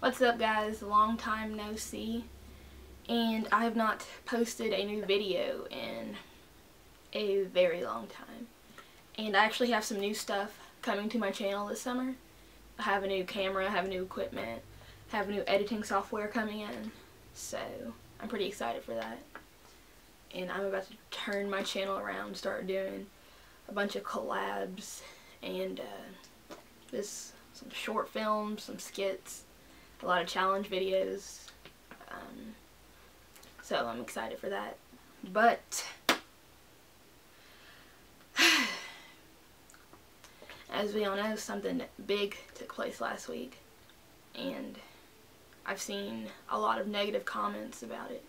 What's up guys, long time no see, and I have not posted a new video in a very long time, and I actually have some new stuff coming to my channel this summer. I have a new camera, I have new equipment, I have a new editing software coming in, so I'm pretty excited for that. And I'm about to turn my channel around, start doing a bunch of collabs and some short films, some skits, a lot of challenge videos, so I'm excited for that. But as we all know, something big took place last week, and I've seen a lot of negative comments about it.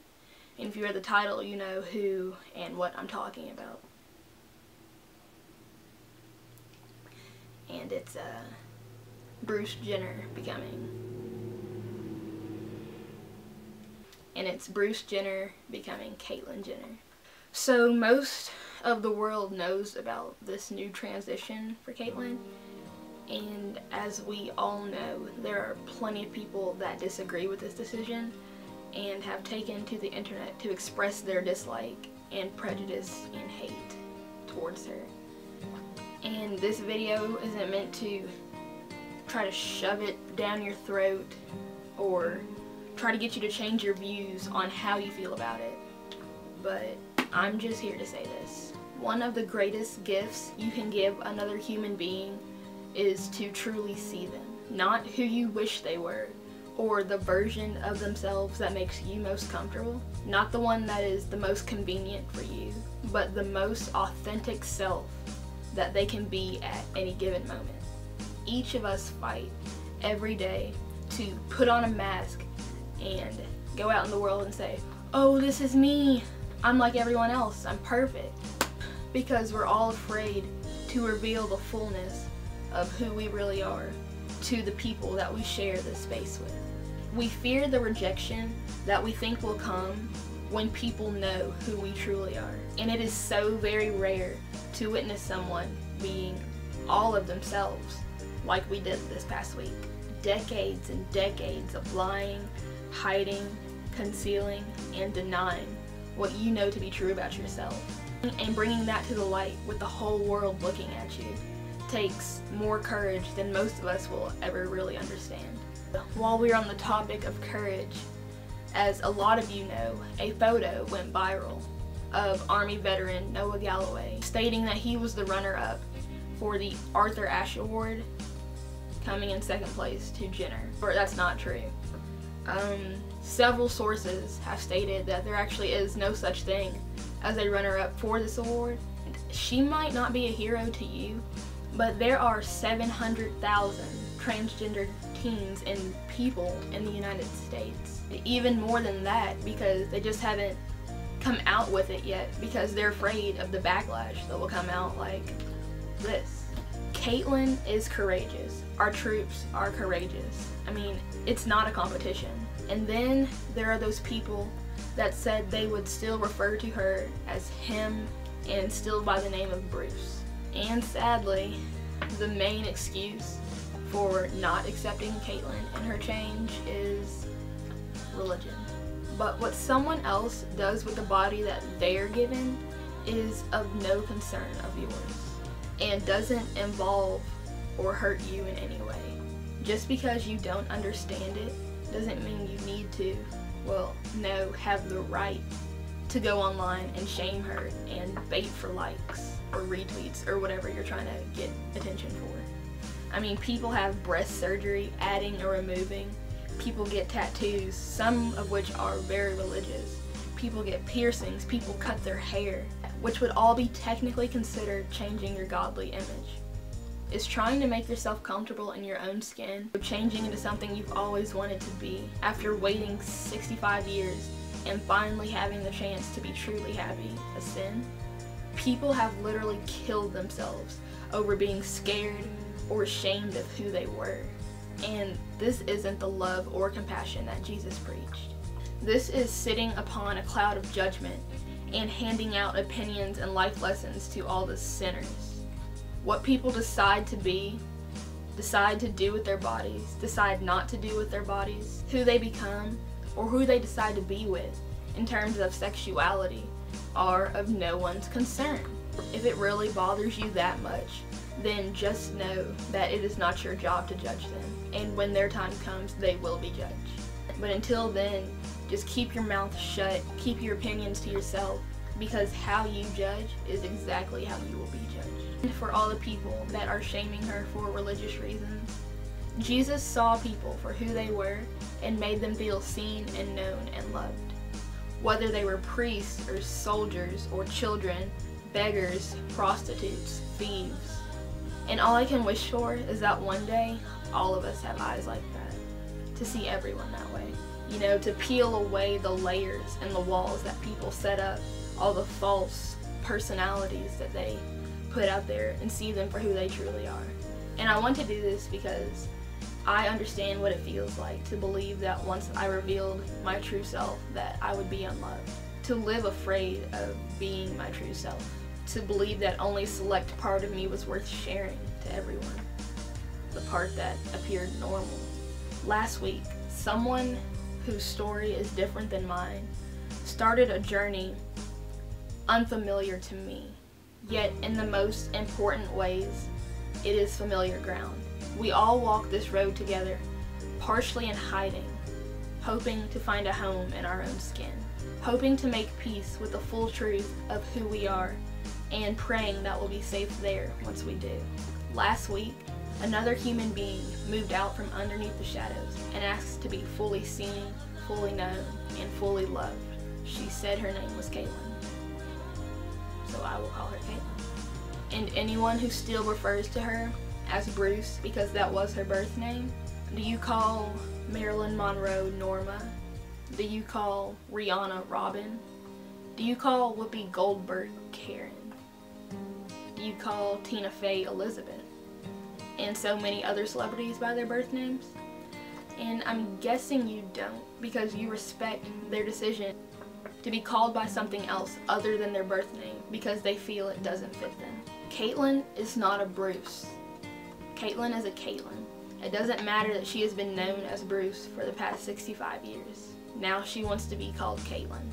And if you read the title, you know who and what I'm talking about. And it's Bruce Jenner becoming Caitlyn Jenner. So most of the world knows about this new transition for Caitlyn, and as we all know, there are plenty of people that disagree with this decision and have taken to the internet to express their dislike and prejudice and hate towards her. And this video isn't meant to try to shove it down your throat or try to get you to change your views on how you feel about it, but I'm just here to say this. One of the greatest gifts you can give another human being is to truly see them. Not who you wish they were, or the version of themselves that makes you most comfortable. Not the one that is the most convenient for you, but the most authentic self that they can be at any given moment. Each of us fight every day to put on a mask and go out in the world and say, oh, this is me, I'm like everyone else, I'm perfect. Because we're all afraid to reveal the fullness of who we really are to the people that we share this space with. We fear the rejection that we think will come when people know who we truly are. And it is so very rare to witness someone being all of themselves like we did this past week. Decades and decades of lying, hiding, concealing, and denying what you know to be true about yourself. And bringing that to the light with the whole world looking at you takes more courage than most of us will ever really understand. While we're on the topic of courage, as a lot of you know, a photo went viral of Army veteran Noah Galloway stating that he was the runner-up for the Arthur Ashe Award, coming in second place to Jenner. But that's not true. Several sources have stated that there actually is no such thing as a runner-up for this award. She might not be a hero to you, but there are 700,000 transgender teens and people in the United States. Even more than that, because they just haven't come out with it yet because they're afraid of the backlash that will come out like this. Caitlyn is courageous. Our troops are courageous. I mean, it's not a competition. And then there are those people that said they would still refer to her as him and still by the name of Bruce. And sadly, the main excuse for not accepting Caitlyn and her change is religion. But what someone else does with the body that they're given is of no concern of yours and doesn't involve or hurt you in any way. Just because you don't understand it doesn't mean you need to, have the right to go online and shame her and bait for likes or retweets or whatever you're trying to get attention for. I mean, people have breast surgery, adding or removing. People get tattoos, some of which are very religious. People get piercings, people cut their hair, which would all be technically considered changing your godly image. Is trying to make yourself comfortable in your own skin, changing into something you've always wanted to be after waiting 65 years and finally having the chance to be truly happy, a sin? People have literally killed themselves over being scared or ashamed of who they were. And this isn't the love or compassion that Jesus preached. This is sitting upon a cloud of judgment and handing out opinions and life lessons to all the sinners. What people decide to be decide to do with their bodies, decide not to do with their bodies, who they become, or who they decide to be with in terms of sexuality are of no one's concern. If it really bothers you that much, then just know that it is not your job to judge them, and when their time comes, they will be judged. But until then, just keep your mouth shut, keep your opinions to yourself, because how you judge is exactly how you will be judged. And for all the people that are shaming her for religious reasons, Jesus saw people for who they were and made them feel seen and known and loved. Whether they were priests or soldiers or children, beggars, prostitutes, thieves. And all I can wish for is that one day all of us have eyes like that, to see everyone that way. You know, to peel away the layers and the walls that people set up, all the false personalities that they put out there, and see them for who they truly are. And I want to do this because I understand what it feels like to believe that once I revealed my true self that I would be unloved, to live afraid of being my true self, to believe that only a select part of me was worth sharing to everyone, the part that appeared normal. Last week, someone whose story is different than mine started a journey unfamiliar to me, yet in the most important ways, it is familiar ground. We all walk this road together, partially in hiding, hoping to find a home in our own skin, hoping to make peace with the full truth of who we are, and praying that we'll be safe there once we do. Last week, another human being moved out from underneath the shadows and asked to be fully seen, fully known, and fully loved. She said her name was Caitlyn, so I will call her Caitlyn. And anyone who still refers to her as Bruce because that was her birth name, do you call Marilyn Monroe Norma? Do you call Rihanna Robin? Do you call Whoopi Goldberg Karen? Do you call Tina Fey Elizabeth? And so many other celebrities by their birth names? And I'm guessing you don't, because you respect their decision to be called by something else other than their birth name because they feel it doesn't fit them. Caitlyn is not a Bruce. Caitlyn is a Caitlyn. It doesn't matter that she has been known as Bruce for the past 65 years. Now she wants to be called Caitlyn.